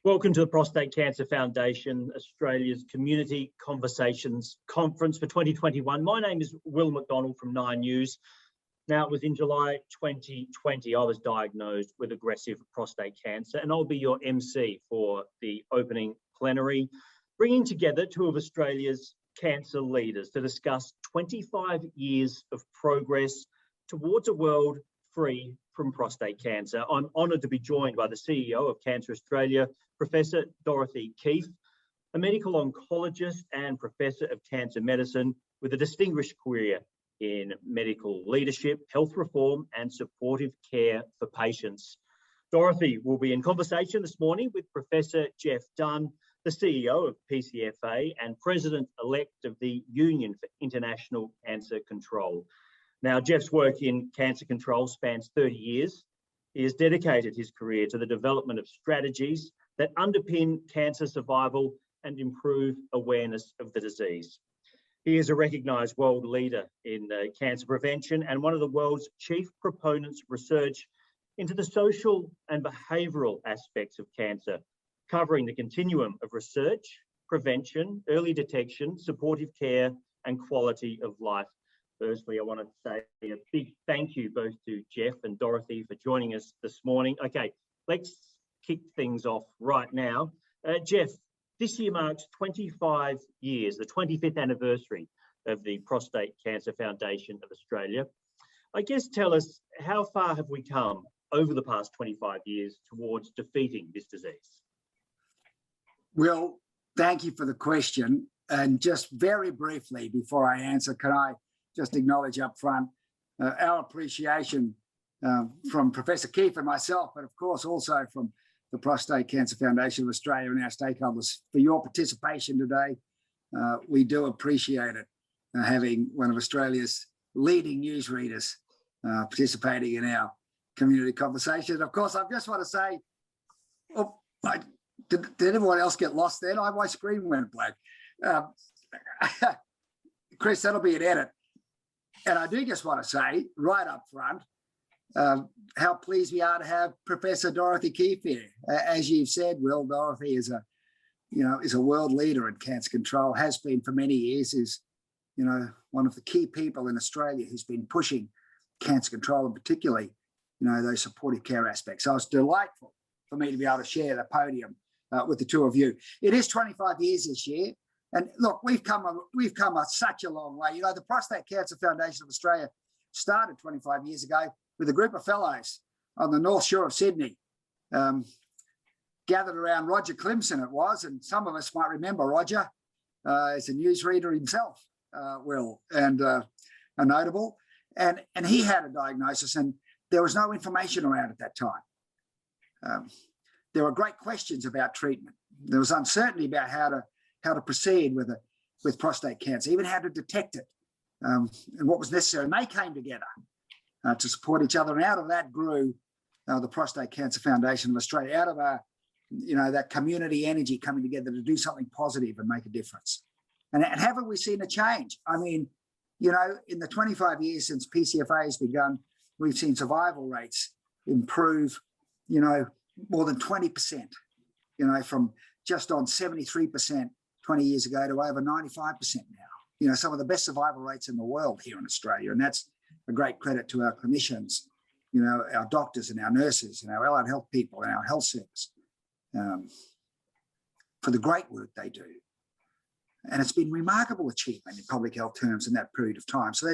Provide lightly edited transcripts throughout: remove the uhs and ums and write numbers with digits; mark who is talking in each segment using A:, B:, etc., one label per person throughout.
A: Welcome to the Prostate Cancer Foundation, Australia's Community Conversations Conference for 2021. My name is Will McDonald from 9 News. Now, it was in July 2020 I was diagnosed with aggressive prostate cancer, and I'll be your MC for the opening plenary, bringing together two of Australia's cancer leaders to discuss 25 years of progress towards a world free from prostate cancer. I'm honoured to be joined by the CEO of Cancer Australia, Professor Dorothy Keefe, a medical oncologist and Professor of Cancer Medicine with a distinguished career in medical leadership, health reform and supportive care for patients. Dorothy will be in conversation this morning with Professor Jeff Dunn, the CEO of PCFA and President-elect of the Union for International Cancer Control. Now, Jeff's work in cancer control spans 30 years. He has dedicated his career to the development of strategies that underpin cancer survival and improve awareness of the disease. He is a recognised world leader in cancer prevention and one of the world's chief proponents of research into the social and behavioural aspects of cancer, covering the continuum of research, prevention, early detection, supportive care and quality of life. Firstly, I want to say a big thank you both to Jeff and Dorothy for joining us this morning. Okay, let's kick things off right now. Jeff, this year marks 25 years, the 25th anniversary of the Prostate Cancer Foundation of Australia. I guess tell us, how far have we come over the past 25 years towards defeating this disease?
B: Well, thank you for the question. And just very briefly before I answer, can I just acknowledge up front our appreciation from Professor Keefe and myself, but of course also from the Prostate Cancer Foundation of Australia and our stakeholders for your participation today. We do appreciate it, having one of Australia's leading newsreaders participating in our community conversation. Of course, I just want to say, did everyone else get lost then? My screen went blank. Chris, that'll be an edit. And I do just want to say right up front how pleased we are to have Professor Dorothy Keefe here. As you've said, Will, Dorothy is a world leader in cancer control, has been for many years, is one of the key people in Australia who's been pushing cancer control and particularly those supportive care aspects. So it's delightful for me to be able to share the podium with the two of you. It is 25 years this year. And look, we've come such a long way. The Prostate Cancer Foundation of Australia started 25 years ago with a group of fellows on the North Shore of Sydney, gathered around Roger Clemson it was, and some of us might remember Roger as a newsreader himself, Will, and a notable. And he had a diagnosis and there was no information around at that time. There were great questions about treatment. There was uncertainty about how to proceed with prostate cancer, even how to detect it, and what was necessary. And they came together to support each other. And out of that grew the Prostate Cancer Foundation of Australia, out of that community energy coming together to do something positive and make a difference. And haven't we seen a change? I mean, in the 25 years since PCFA has begun, we've seen survival rates improve, more than 20%, from just on 73% 20 years ago to over 95% now. Some of the best survival rates in the world here in Australia. And that's a great credit to our clinicians, our doctors and our nurses and our allied health people and our health service for the great work they do. And it's been remarkable achievement in public health terms in that period of time. So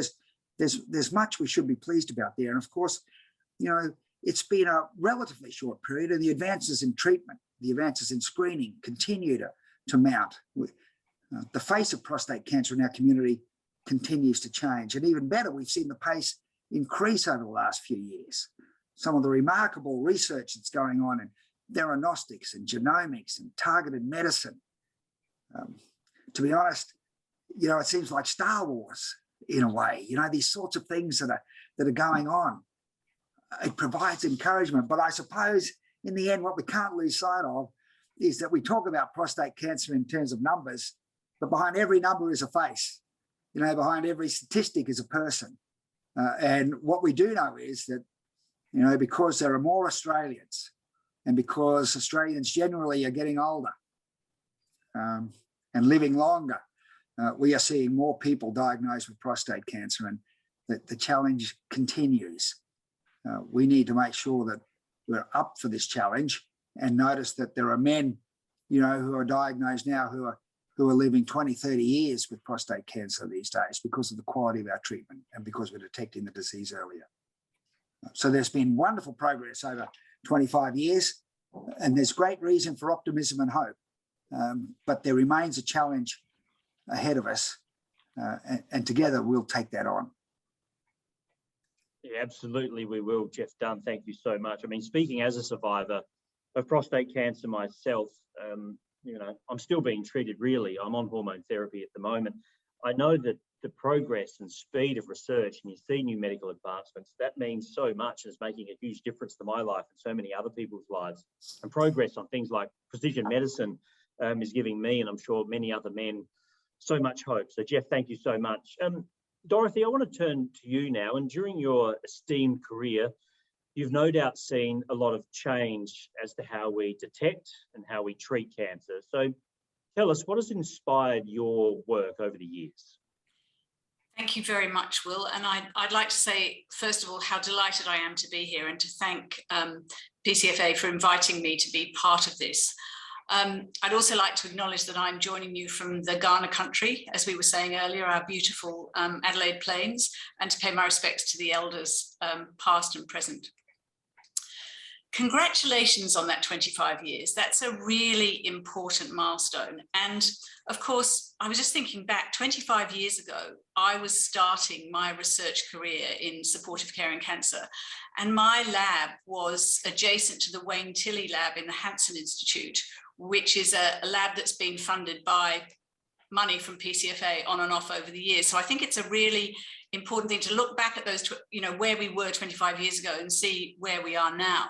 B: there's much we should be pleased about there. And of course, it's been a relatively short period, and the advances in treatment, the advances in screening continue to mount. The face of prostate cancer in our community continues to change. And even better, we've seen the pace increase over the last few years. Some of the remarkable research that's going on in theranostics and genomics and targeted medicine. To be honest, it seems like Star Wars in a way, these sorts of things that are going on. It provides encouragement. But I suppose in the end, what we can't lose sight of is that we talk about prostate cancer in terms of numbers, but behind every number is a face. Behind every statistic is a person. And what we do know is that, because there are more Australians and because Australians generally are getting older and living longer, we are seeing more people diagnosed with prostate cancer, and the challenge continues. We need to make sure that we're up for this challenge, and notice that there are men, you know, who are diagnosed now who are living 20, 30 years with prostate cancer these days because of the quality of our treatment and because we're detecting the disease earlier. So there's been wonderful progress over 25 years, and there's great reason for optimism and hope. But there remains a challenge ahead of us, and together we'll take that on.
A: Yeah, absolutely, we will, Jeff Dunn. Thank you so much. I mean, speaking as a survivor of prostate cancer myself, you know, I'm still being treated, really. I'm on hormone therapy at the moment. I know that the progress and speed of research, and you see new medical advancements, that means so much, and it's making a huge difference to my life and so many other people's lives. And progress on things like precision medicine is giving me, and I'm sure many other men, so much hope. So, Jeff, thank you so much. Dorothy, I want to turn to you now. And during your esteemed career, you've no doubt seen a lot of change as to how we detect and how we treat cancer. So tell us, what has inspired your work over the years?
C: Thank you very much, Will. And I'd like to say, first of all, how delighted I am to be here, and to thank PCFA for inviting me to be part of this. I'd also like to acknowledge that I'm joining you from the Ghana country, as we were saying earlier, our beautiful Adelaide Plains, and to pay my respects to the elders, past and present. Congratulations on that 25 years. That's a really important milestone. And of course, I was just thinking back 25 years ago, I was starting my research career in supportive care in cancer. And my lab was adjacent to the Wayne Tilley lab in the Hansen Institute, which is a lab that's been funded by money from PCFA on and off over the years. So I think it's a really important thing to look back at those, you know, where we were 25 years ago and see where we are now.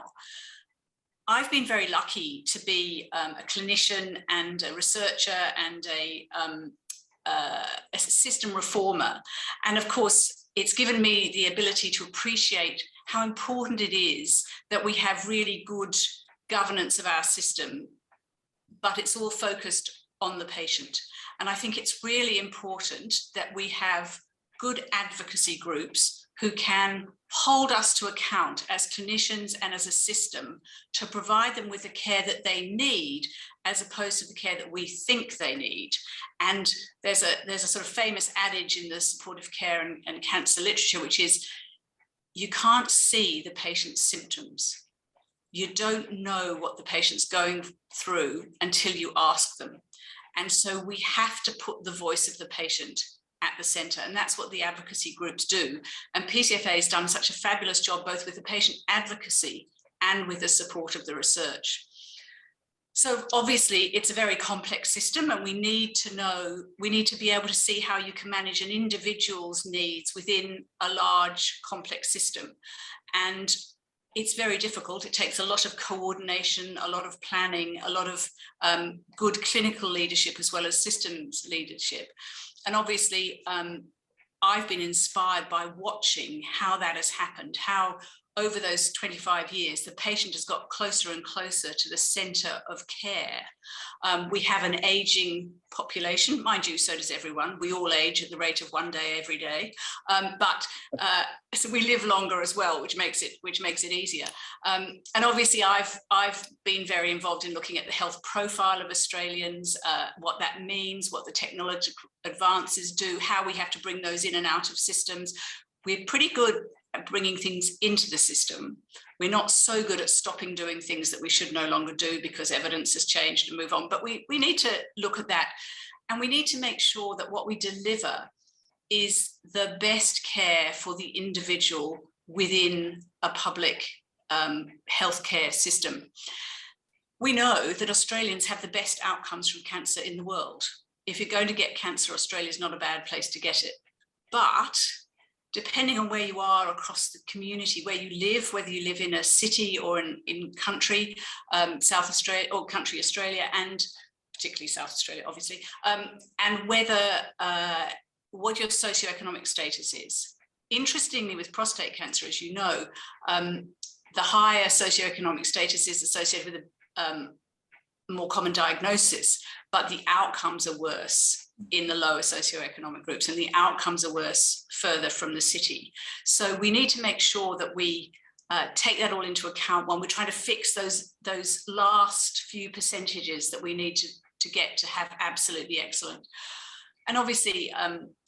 C: I've been very lucky to be a clinician and a researcher and a system reformer. And of course, it's given me the ability to appreciate how important it is that we have really good governance of our system, but it's all focused on the patient. And I think it's really important that we have good advocacy groups who can hold us to account as clinicians and as a system to provide them with the care that they need, as opposed to the care that we think they need. And there's a sort of famous adage in the supportive care and cancer literature, which is, you can't see the patient's symptoms. You don't know what the patient's going through until you ask them. And so we have to put the voice of the patient at the centre, and that's what the advocacy groups do. And PCFA has done such a fabulous job both with the patient advocacy and with the support of the research. So obviously it's a very complex system, and we need to be able to see how you can manage an individual's needs within a large complex system. And it's very difficult. It takes a lot of coordination, a lot of planning, a lot of good clinical leadership as well as systems leadership. And obviously, I've been inspired by watching how that has happened, how over those 25 years, the patient has got closer and closer to the centre of care. We have an ageing population, mind you, so does everyone. We all age at the rate of one day every day, so we live longer as well, which makes it easier. And obviously, I've been very involved in looking at the health profile of Australians, what that means, what the technological advances do, how we have to bring those in and out of systems. We're pretty good at bringing things into the system. We're not so good at stopping doing things that we should no longer do because evidence has changed and move on. But we need to look at that, and we need to make sure that what we deliver is the best care for the individual within a public healthcare system. We know that Australians have the best outcomes from cancer in the world. If you're going to get cancer, Australia is not a bad place to get it. But depending on where you are across the community, where you live, whether you live in a city or in country, South Australia or country Australia, and particularly South Australia, obviously, and whether what your socioeconomic status is. Interestingly, with prostate cancer, as you know, the higher socioeconomic status is associated with a more common diagnosis, but the outcomes are worse in the lower socioeconomic groups, and the outcomes are worse further from the city. So we need to make sure that we take that all into account when we're trying to fix those last few percentages that we need to get to have absolutely excellent. And obviously,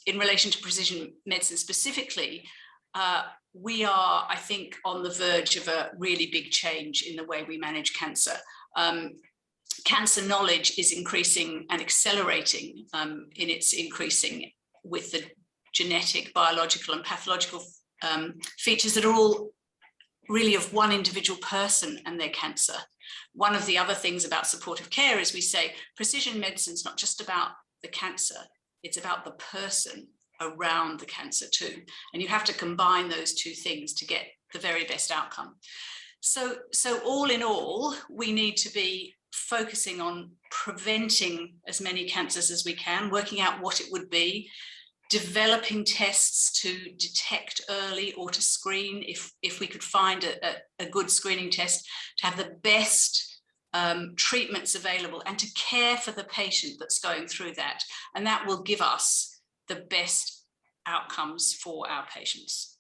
C: in relation to precision medicine specifically, we are, I think, on the verge of a really big change in the way we manage cancer. Cancer knowledge is increasing and accelerating in its increasing with the genetic, biological and pathological features that are all really of one individual person and their cancer. One of the other things about supportive care is we say precision medicine is not just about the cancer, it's about the person around the cancer too. And you have to combine those two things to get the very best outcome. So all in all, we need to be focusing on preventing as many cancers as we can, working out what it would be, developing tests to detect early or to screen if we could find a good screening test, to have the best treatments available and to care for the patient that's going through that. And that will give us the best outcomes for our patients.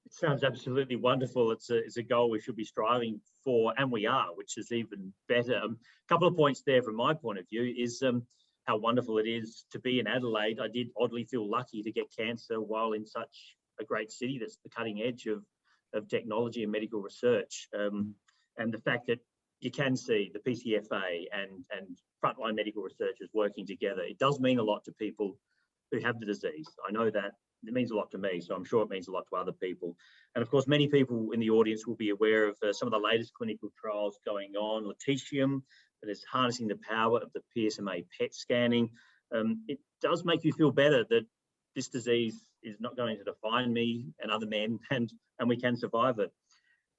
A: It sounds absolutely wonderful. It's a goal we should be striving for, and we are, which is even better. A couple of points there from my point of view is how wonderful it is to be in Adelaide. I did oddly feel lucky to get cancer while in such a great city that's the cutting edge of technology and medical research. And the fact that you can see the PCFA and frontline medical researchers working together, it does mean a lot to people who have the disease. I know that it means a lot to me, so I'm sure it means a lot to other people. And of course, many people in the audience will be aware of some of the latest clinical trials going on. Lutetium, that is harnessing the power of the PSMA PET scanning. It does make you feel better that this disease is not going to define me and other men, and we can survive it.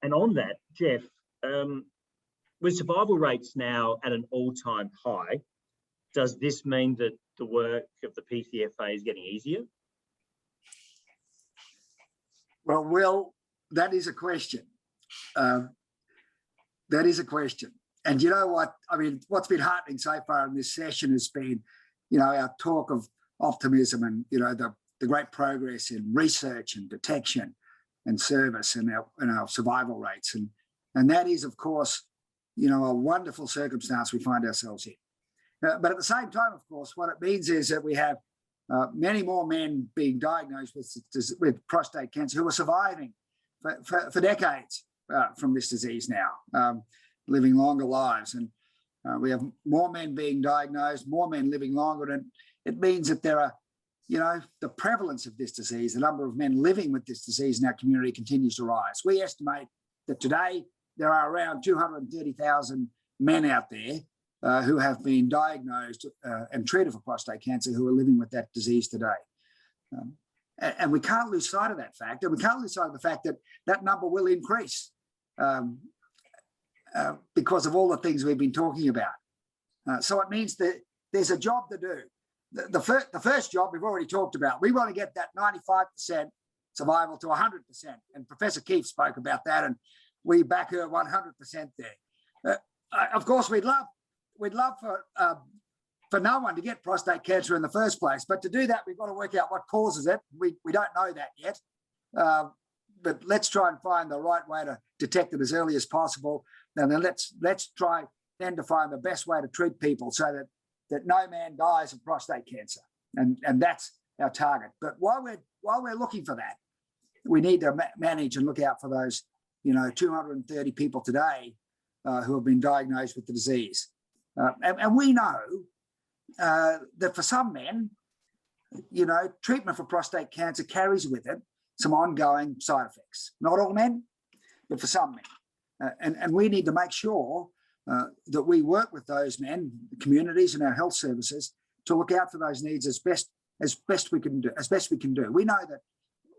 A: And on that, Jeff, with survival rates now at an all-time high, does this mean that the work of the PCFA is getting easier?
B: Well, Will, that is a question. That is a question. And you know what? I mean, what's been heartening so far in this session has been, our talk of optimism and, the great progress in research and detection and service and our survival rates. And that is, of course, a wonderful circumstance we find ourselves in. But at the same time, of course, what it means is that we have many more men being diagnosed with prostate cancer who are surviving for decades from this disease now, living longer lives. And we have more men being diagnosed, more men living longer. And it means that there are, the prevalence of this disease, the number of men living with this disease in our community continues to rise. We estimate that today there are around 230,000 men out there who have been diagnosed and treated for prostate cancer who are living with that disease today. And we can't lose sight of that fact. And we can't lose sight of the fact that that number will increase because of all the things we've been talking about. So it means that there's a job to do. The first job we've already talked about. We want to get that 95% survival to 100%. And Professor Keefe spoke about that, and we back her 100% there. Of course, we'd love for no one to get prostate cancer in the first place. But to do that, we've got to work out what causes it. We don't know that yet. But let's try and find the right way to detect it as early as possible. And then let's try then to find the best way to treat people so that no man dies of prostate cancer. And that's our target. But while we're looking for that, we need to manage and look out for those, 230 people today who have been diagnosed with the disease. And we know that for some men, treatment for prostate cancer carries with it some ongoing side effects. Not all men, but for some men. And we need to make sure that we work with those men, the communities and our health services to look out for those needs as best we can do. We know that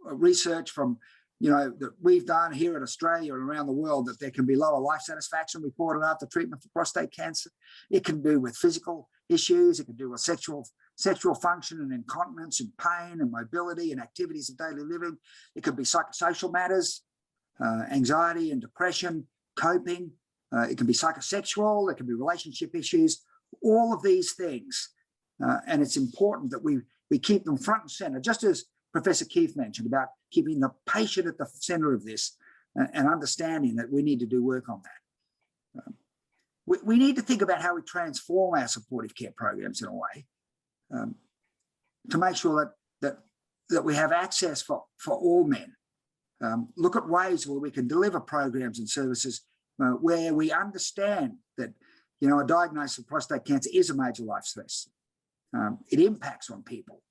B: research from that we've done here in Australia and around the world that there can be lower life satisfaction reported after treatment for prostate cancer. It can do with physical issues. It can do with sexual function and incontinence and pain and mobility and activities of daily living. It could be psychosocial matters. anxiety and depression, coping. It can be psychosexual, it can be relationship issues, all of these things. And it's important that we keep them front and center, just as Professor Keefe mentioned about keeping the patient at the center of this and understanding that we need to do work on that. We need to think about how we transform our supportive care programs in a way to make sure that we have access for all men. Look at ways where we can deliver programs and services where we understand that, you know, a diagnosis of prostate cancer is a major life stress. It impacts on people.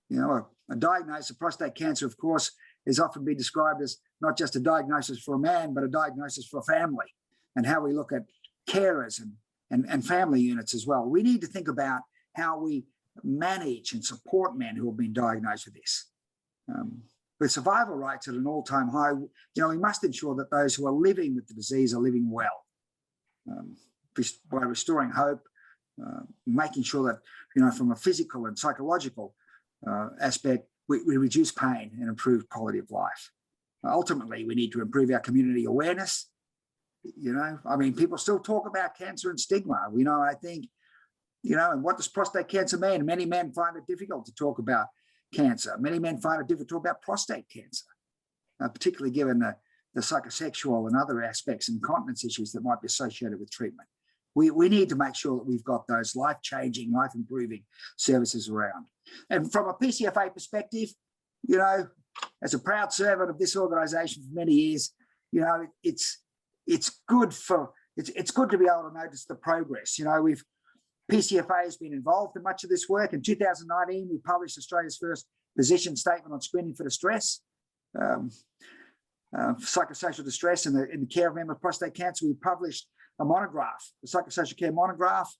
B: You know, a diagnosis of prostate cancer, of course, is often been described as not just a diagnosis for a man, but a diagnosis for a family, and how we look at carers and family units as well. We need to think about how we manage and support men who have been diagnosed with this. With survival rates at an all-time high, you know, we must ensure that those who are living with the disease are living well, by restoring hope, making sure that, you know, from a physical and psychological aspect, we reduce pain and improve quality of life. Ultimately, we need to improve our community awareness. You know, I mean, people still talk about cancer and stigma. You know, I think, you know, and what does prostate cancer mean? Many men find it difficult to talk about cancer. Many men find it difficult to talk about prostate cancer, particularly given the psychosexual and other aspects and incontinence issues that might be associated with treatment. We need to make sure that we've got those life-changing, life-improving services around. And from a PCFA perspective, you know, as a proud servant of this organisation for many years, you know, it's good to be able to notice the progress. You know, PCFA has been involved in much of this work. In 2019, we published Australia's first position statement on screening for distress, psychosocial distress in the care of men with prostate cancer. We published a monograph, the psychosocial care monograph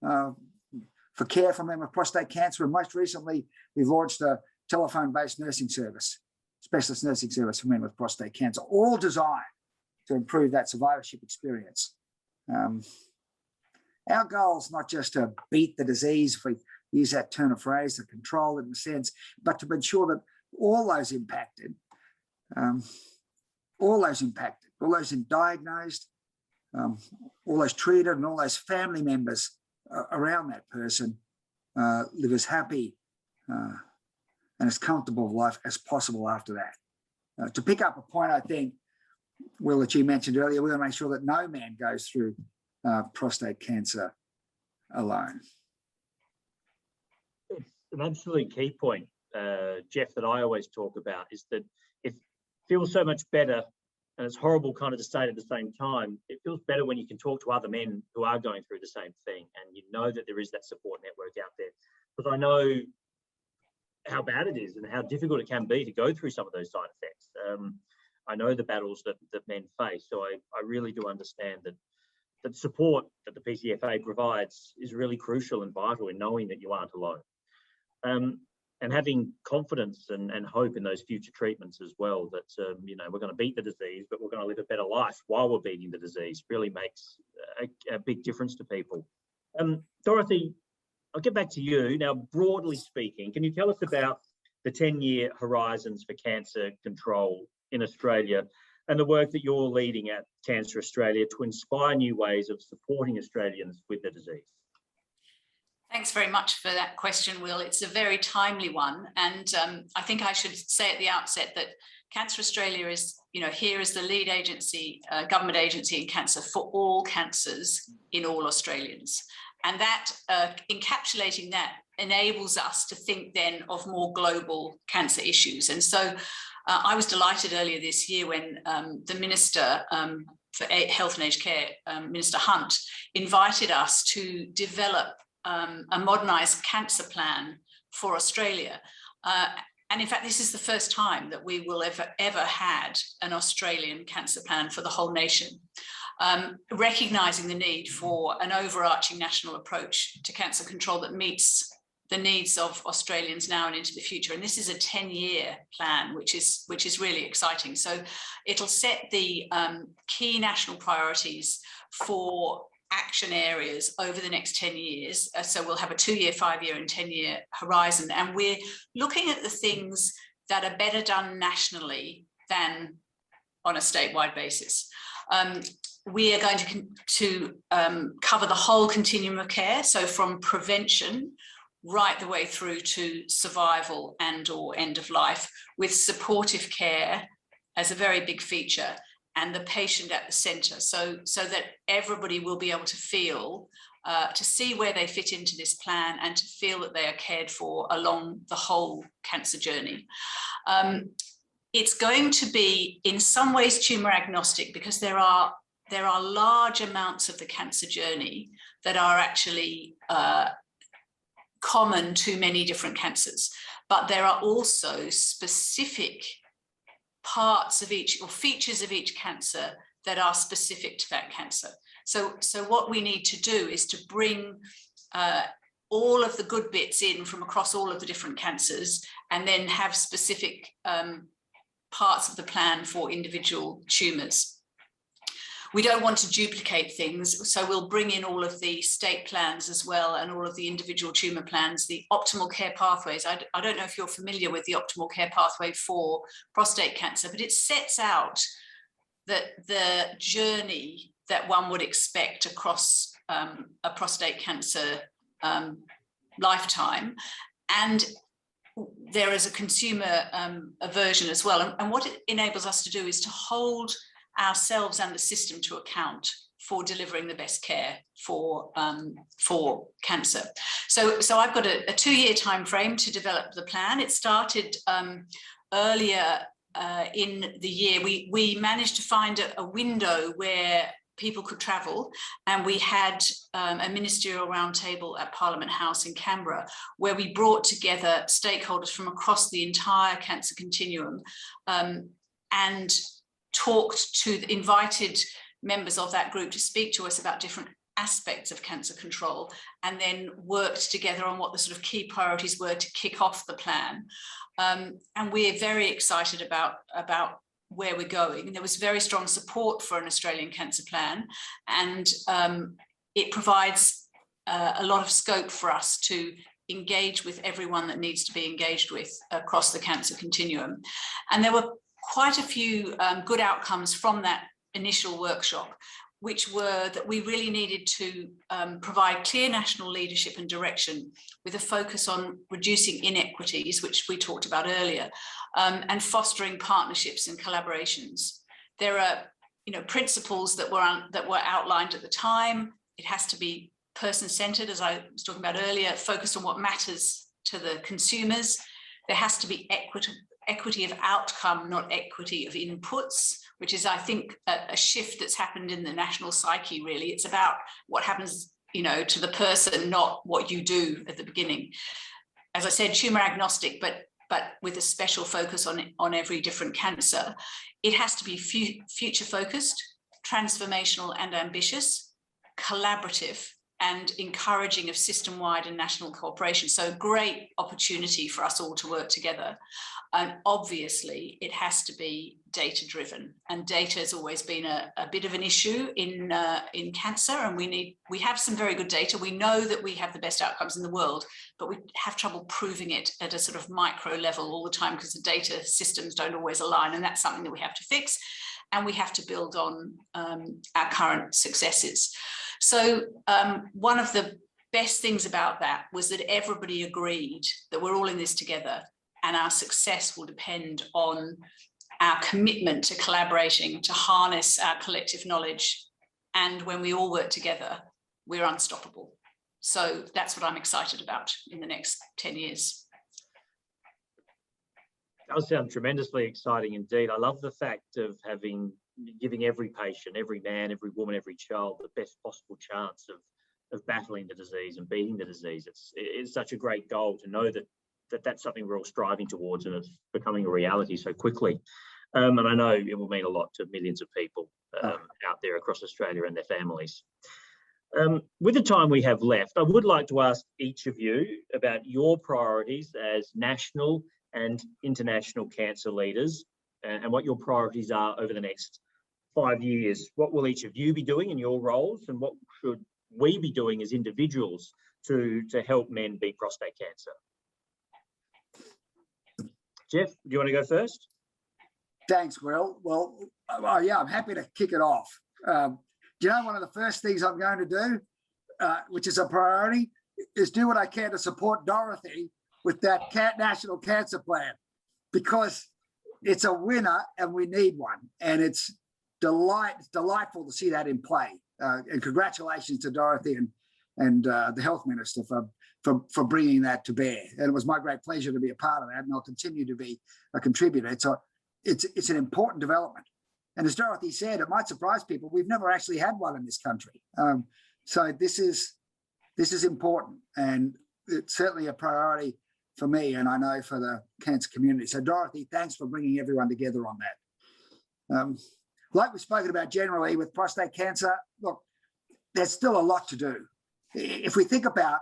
B: for care for men with prostate cancer. And most recently, we've launched a telephone-based nursing service, specialist nursing service for men with prostate cancer, all designed to improve that survivorship experience. Our goal is not just to beat the disease, if we use that turn of phrase, to control it in a sense, but to ensure that all those impacted, all those diagnosed, all those treated, and all those family members around that person live as happy and as comfortable of life as possible after that. To pick up a point, I think, Will, that you mentioned earlier, we want to make sure that no man goes through prostate cancer alone.
A: It's an absolutely key point, Jeff, that I always talk about, is that it feels so much better, and it's horrible kind of to say it at the same time, it feels better when you can talk to other men who are going through the same thing, and you know that there is that support network out there. Because I know how bad it is and how difficult it can be to go through some of those side effects. I know the battles that men face, so I really do understand that support that the PCFA provides is really crucial and vital in knowing that you aren't alone. And having confidence and hope in those future treatments as well, that, you know, we're going to beat the disease, but we're going to live a better life while we're beating the disease, really makes a big difference to people. Dorothy, I'll get back to you. Now, broadly speaking, can you tell us about the 10-year horizons for cancer control in Australia and the work that you're leading at Cancer Australia to inspire new ways of supporting Australians with the disease?
C: Thanks very much for that question, Will. It's a very timely one. And I think I should say at the outset that Cancer Australia is, you know, here is the lead agency, government agency in cancer for all cancers in all Australians. And that, encapsulating that, enables us to think then of more global cancer issues. And so I was delighted earlier this year when the Minister for Health and Aged Care, Minister Hunt, invited us to develop a modernised cancer plan for Australia. And in fact, this is the first time that we will ever had an Australian cancer plan for the whole nation, recognising the need for an overarching national approach to cancer control that meets the needs of Australians now and into the future. And this is a 10-year plan, which is really exciting. So it'll set the key national priorities for action areas over the next 10 years. So we'll have a 2-year, 5-year and 10-year horizon. And we're looking at the things that are better done nationally than on a statewide basis. We are going to cover the whole continuum of care, so from prevention right the way through to survival and or end of life, with supportive care as a very big feature and the patient at the centre, so that everybody will be able to feel, to see where they fit into this plan and to feel that they are cared for along the whole cancer journey. It's going to be in some ways tumour agnostic, because there are large amounts of the cancer journey that are actually common to many different cancers, but there are also specific parts of each or features of each cancer that are specific to that cancer. So what we need to do is to bring all of the good bits in from across all of the different cancers, and then have specific parts of the plan for individual tumours. We don't want to duplicate things, so we'll bring in all of the state plans as well, and all of the individual tumour plans, the optimal care pathways. I don't know if you're familiar with the optimal care pathway for prostate cancer, but it sets out the journey that one would expect across a prostate cancer lifetime. And there is a consumer version as well. And what it enables us to do is to hold ourselves and the system to account for delivering the best care for cancer. So I've got a 2-year time frame to develop the plan. It started earlier in the year. We managed to find a window where people could travel, and we had a ministerial roundtable at Parliament House in Canberra, where we brought together stakeholders from across the entire cancer continuum, and invited members of that group to speak to us about different aspects of cancer control, and then worked together on what the sort of key priorities were to kick off the plan. And we're very excited about where we're going. There was very strong support for an Australian cancer plan, and it provides a lot of scope for us to engage with everyone that needs to be engaged with across the cancer continuum. And there were quite a few good outcomes from that initial workshop, which were that we really needed to provide clear national leadership and direction, with a focus on reducing inequities, which we talked about earlier, and fostering partnerships and collaborations. There are, principles that were outlined at the time. It has to be person-centered, as I was talking about earlier, focused on what matters to the consumers. There has to be equity of outcome, not equity of inputs, which is, I think, a shift that's happened in the national psyche, really. It's about what happens, to the person, not what you do at the beginning. As I said, tumour agnostic, but with a special focus on every different cancer. It has to be future focused, transformational and ambitious, collaborative, and encouraging of system-wide and national cooperation. So great opportunity for us all to work together. And obviously it has to be data-driven, and data has always been a bit of an issue in cancer, and we have some very good data. We know that we have the best outcomes in the world, but we have trouble proving it at a sort of micro level all the time, because the data systems don't always align, and that's something that we have to fix, and we have to build on our current successes. So one of the best things about that was that everybody agreed that we're all in this together, and our success will depend on our commitment to collaborating, to harness our collective knowledge. And when we all work together, we're unstoppable. So that's what I'm excited about in the next 10 years.
A: That does sound tremendously exciting indeed. I love the fact of giving every patient, every man, every woman, every child the best possible chance of battling the disease and beating the disease. It's such a great goal to know that that's something we're all striving towards, and it's becoming a reality so quickly. And I know it will mean a lot to millions of people out there across Australia and their families. With the time we have left, I would like to ask each of you about your priorities as national and international cancer leaders, and what your priorities are over the next 5 years. What will each of you be doing in your roles, and what should we be doing as individuals to help men beat prostate cancer? Jeff, do you want to go first?
B: Thanks, Will. Well, Well, yeah, I'm happy to kick it off. Do you know one of the first things I'm going to do, which is a priority, is do what I can to support Dorothy with that national cancer plan, because it's a winner and we need one. And it's delightful to see that in play. And congratulations to Dorothy and the health minister for bringing that to bear. And it was my great pleasure to be a part of that, and I'll continue to be a contributor. It's an important development. And as Dorothy said, it might surprise people, we've never actually had one in this country. So this is important, and it's certainly a priority for me, and I know for the cancer community. So Dorothy, thanks for bringing everyone together on that. Like we've spoken about generally with prostate cancer, look, there's still a lot to do. If we think about,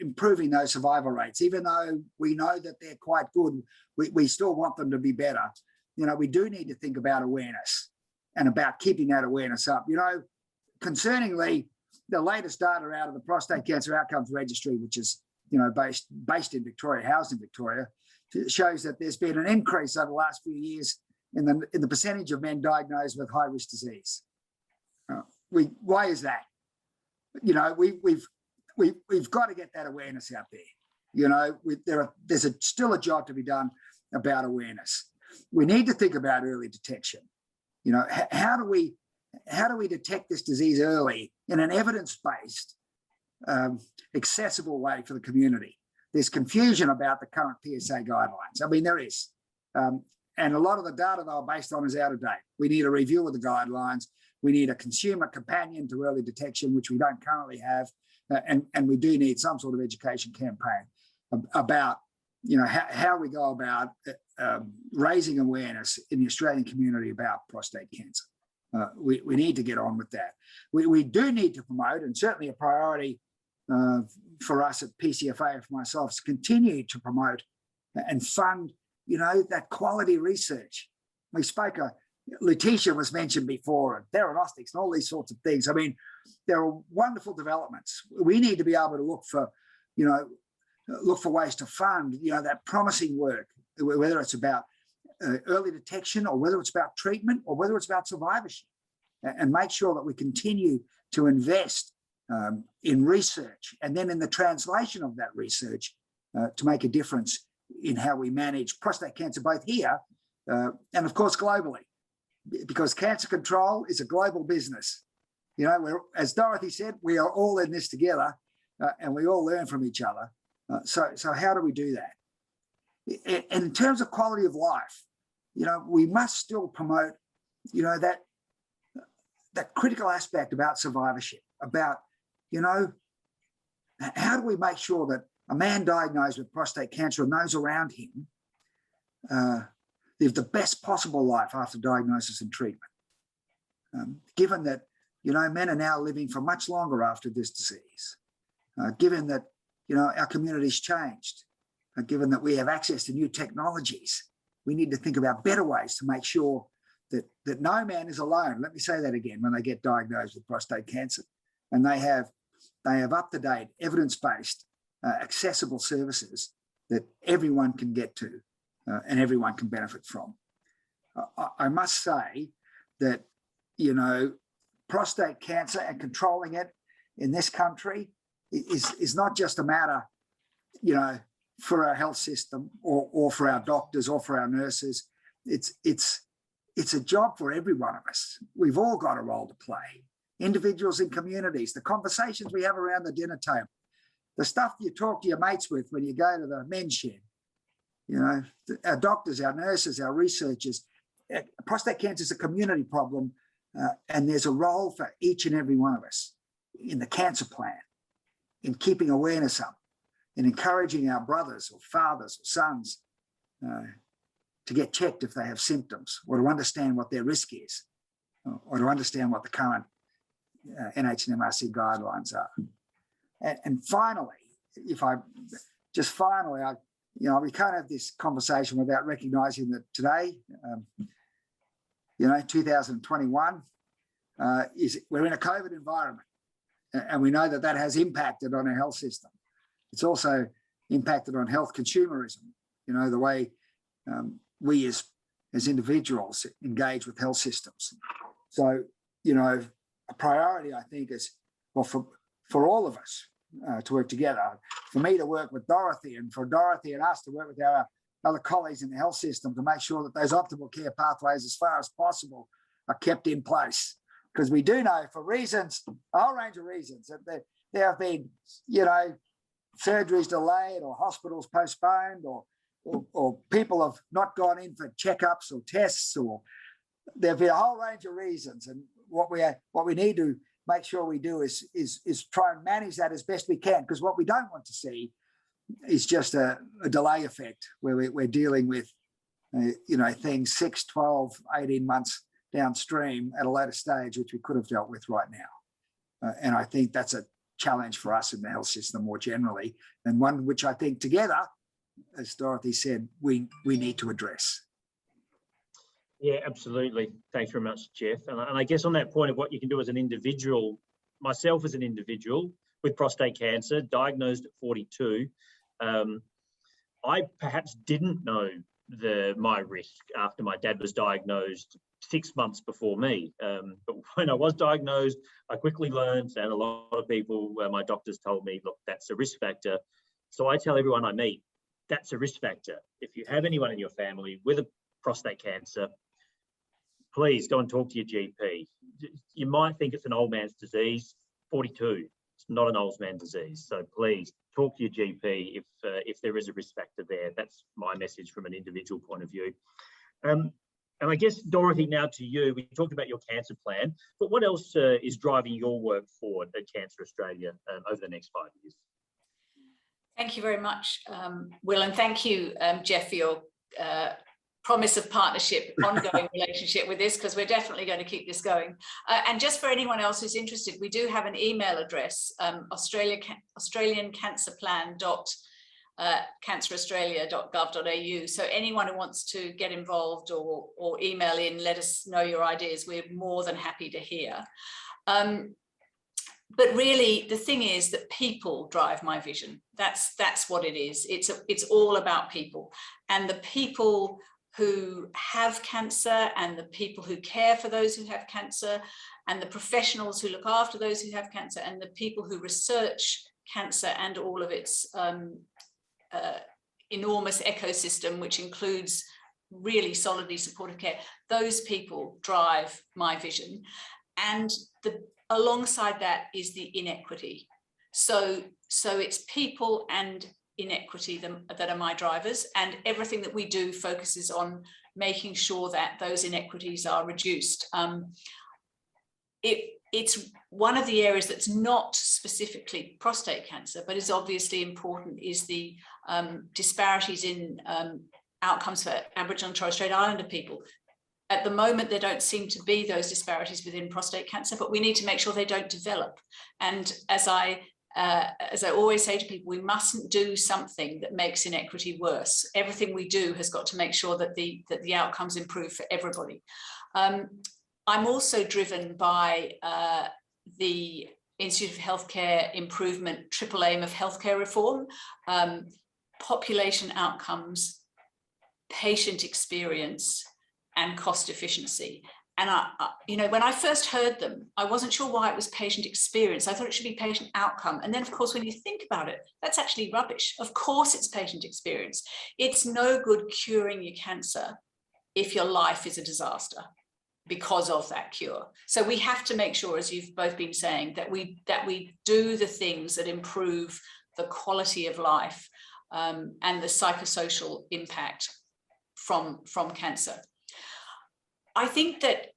B: improving those survival rates, even though we know that they're quite good, we still want them to be better. We do need to think about awareness and about keeping that awareness up. Concerningly, the latest data out of the Prostate Cancer Outcomes Registry, which is based in Victoria, housed in Victoria, shows that there's been an increase over the last few years in the percentage of men diagnosed with high-risk disease. Why is that? We've got to get that awareness out there. There's still a job to be done about awareness. We need to think about early detection. How do we detect this disease early in an evidence-based, accessible way for the community? There's confusion about the current PSA guidelines. I mean, there is. And a lot of the data they are based on is out of date. We need a review of the guidelines. We need a consumer companion to early detection, which we don't currently have. And we do need some sort of education campaign about how we go about raising awareness in the Australian community about prostate cancer. We need to get on with that. We do need to promote, and certainly a priority for us at PCFA, for myself, is continue to promote and fund, that quality research. We spoke, Letitia was mentioned before, and theranostics and all these sorts of things. I mean, there are wonderful developments. We need to be able to look for ways to fund, that promising work, whether it's about early detection, or whether it's about treatment, or whether it's about survivorship, and make sure that we continue to invest in research, and then in the translation of that research to make a difference in how we manage prostate cancer, both here and of course globally, because cancer control is a global business. As Dorothy said, we are all in this together, and we all learn from each other. So how do we do that? And in terms of quality of life, we must still promote, that critical aspect about survivorship, about, how do we make sure that a man diagnosed with prostate cancer and those around him live the best possible life after diagnosis and treatment? Given that, men are now living for much longer after this disease, given that, our community's changed, given that we have access to new technologies, we need to think about better ways to make sure that no man is alone. Let me say that again, when they get diagnosed with prostate cancer, and they have up-to-date, evidence-based, accessible services that everyone can get to and everyone can benefit from. I must say that, prostate cancer and controlling it in this country is not just a matter, for our health system or for our doctors or for our nurses. It's a job for every one of us. We've all got a role to play. Individuals in communities, the conversations we have around the dinner table, the stuff you talk to your mates with when you go to the men's shed, our doctors, our nurses, our researchers. Prostate cancer is a community problem, and there's a role for each and every one of us in the cancer plan, in keeping awareness up, in encouraging our brothers or fathers or sons to get checked if they have symptoms, or to understand what their risk is, or to understand what the current NHMRC guidelines are. And finally, we can't have this conversation without recognising that today, 2021, we're in a COVID environment, and we know that has impacted on our health system. It's also impacted on health consumerism, the way we as as individuals engage with health systems. So, you know, a priority, I think, is, well, for all of us to work together, for me to work with Dorothy, and for Dorothy and us to work with our other colleagues in the health system to make sure that those optimal care pathways, as far as possible, are kept in place. Because we do know, for reasons, a whole range of reasons, that there have been, you know, surgeries delayed or hospitals postponed, or people have not gone in for checkups or tests, or there have been a whole range of reasons. And what we need to make sure we do is try and manage that as best we can, because what we don't want to see is just a delay effect where we're dealing with, you know, things 6, 12, 18 months downstream at a later stage, which we could have dealt with right now. And I think that's a challenge for us in the health system more generally, and one which I think together, as Dorothy said, we need to address.
A: Yeah, absolutely. Thanks very much, Jeff. And I guess on that point of what you can do as an individual, myself as an individual with prostate cancer, diagnosed at 42, I perhaps didn't know my risk after my dad was diagnosed 6 months before me. But when I was diagnosed, I quickly learned, and a lot of people, my doctors told me, look, that's a risk factor. So I tell everyone I meet, that's a risk factor. If you have anyone in your family with a prostate cancer, please go and talk to your GP. You might think it's an old man's disease. 42, it's not an old man's disease. So please talk to your GP if there is a risk factor there. That's my message from an individual point of view. And I guess, Dorothy, now to you. We talked about your cancer plan, but what else is driving your work forward at Cancer Australia over the next 5 years?
C: Thank you very much, Will, and thank you, Jeff, for your promise of partnership, ongoing relationship with this, because we're definitely going to keep this going. And just for anyone else who's interested, we do have an email address, australiancancerplan.canceraustralia.gov.au. So anyone who wants to get involved or email in, let us know your ideas. We're more than happy to hear. But really, the thing is that people drive my vision. That's what it is. It's all about people, and the people who have cancer, and the people who care for those who have cancer, and the professionals who look after those who have cancer, and the people who research cancer and all of its enormous ecosystem, which includes really solidly supportive care. Those people drive my vision, and alongside that is the inequity. So it's people and inequity that are my drivers, and everything that we do focuses on making sure that those inequities are reduced. It's one of the areas that's not specifically prostate cancer, but is obviously important, is the disparities in outcomes for Aboriginal and Torres Strait Islander people. At the moment, there don't seem to be those disparities within prostate cancer, but we need to make sure they don't develop. And as I always say to people, we mustn't do something that makes inequity worse. Everything we do has got to make sure that the outcomes improve for everybody. I'm also driven by the Institute of Healthcare Improvement triple aim of healthcare reform, population outcomes, patient experience, and cost efficiency. And you know, when I first heard them, I wasn't sure why it was patient experience. I thought it should be patient outcome. And then, of course, when you think about it, that's actually rubbish. Of course, it's patient experience. It's no good curing your cancer if your life is a disaster because of that cure. So we have to make sure, as you've both been saying, that we do the things that improve the quality of life and the psychosocial impact from cancer. I think that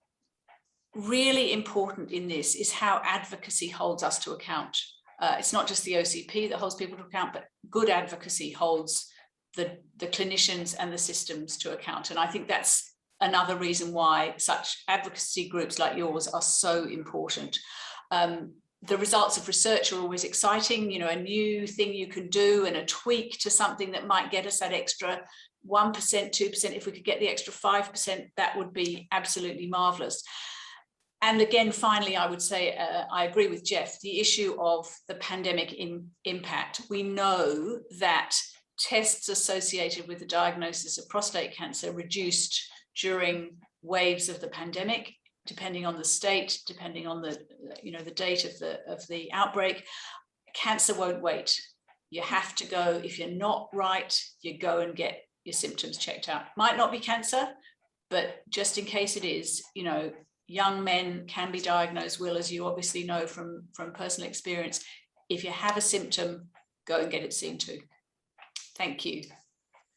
C: really important in this is how advocacy holds us to account. It's not just the OCP that holds people to account, but good advocacy holds the clinicians and the systems to account. And I think that's another reason why such advocacy groups like yours are so important. The results of research are always exciting, you know, a new thing you can do and a tweak to something that might get us that extra 1%, 2%. If we could get the extra 5%, that would be absolutely marvelous. And again, finally, I would say, I agree with Jeff, the issue of the pandemic impact. We know that tests associated with the diagnosis of prostate cancer reduced during waves of the pandemic, depending on the state, depending on the, the date of the outbreak. Cancer won't wait. You have to go. If you're not right, you go and get your symptoms checked out. Might not be cancer, but just in case it is, young men can be diagnosed, Will, as you obviously know from personal experience. If you have a symptom, go and get it seen to. Thank you.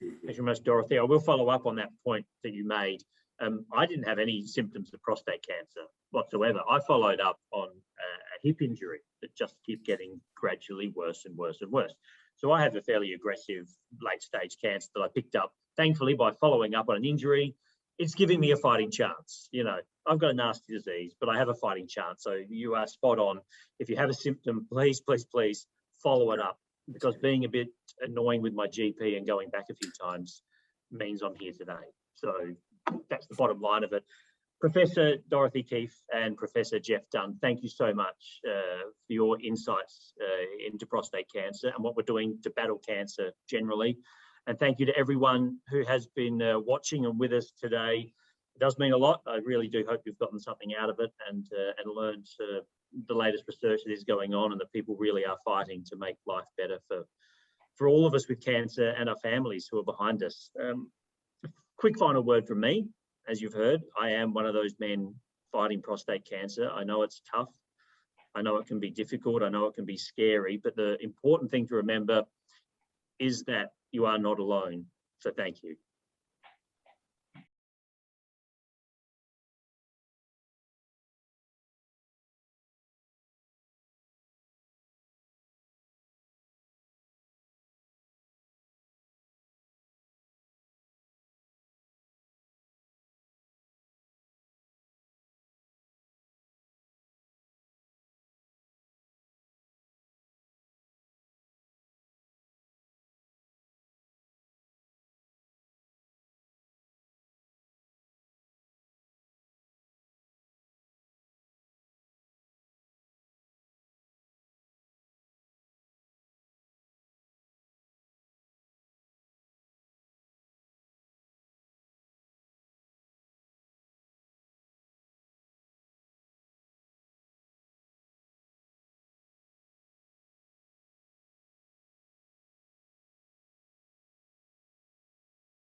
A: Thank you very much, Dorothy. I will follow up on that point that you made. I didn't have any symptoms of prostate cancer whatsoever. I followed up on a hip injury that just kept getting gradually worse and worse and worse. So I have a fairly aggressive late stage cancer that I picked up, thankfully, by following up on an injury. It's giving me a fighting chance. I've got a nasty disease, but I have a fighting chance. So you are spot on. If you have a symptom, please, please, please follow it up, because being a bit annoying with my GP and going back a few times means I'm here today. So that's the bottom line of it. Professor Dorothy Keefe and Professor Jeff Dunn, thank you so much for your insights into prostate cancer and what we're doing to battle cancer generally. And thank you to everyone who has been watching and with us today. It does mean a lot. I really do hope you've gotten something out of it and learned the latest research that is going on, and that people really are fighting to make life better for all of us with cancer and our families who are behind us. Quick final word from me. As you've heard, I am one of those men fighting prostate cancer. I know it's tough. I know it can be difficult. I know it can be scary. But the important thing to remember is that you are not alone. So thank you.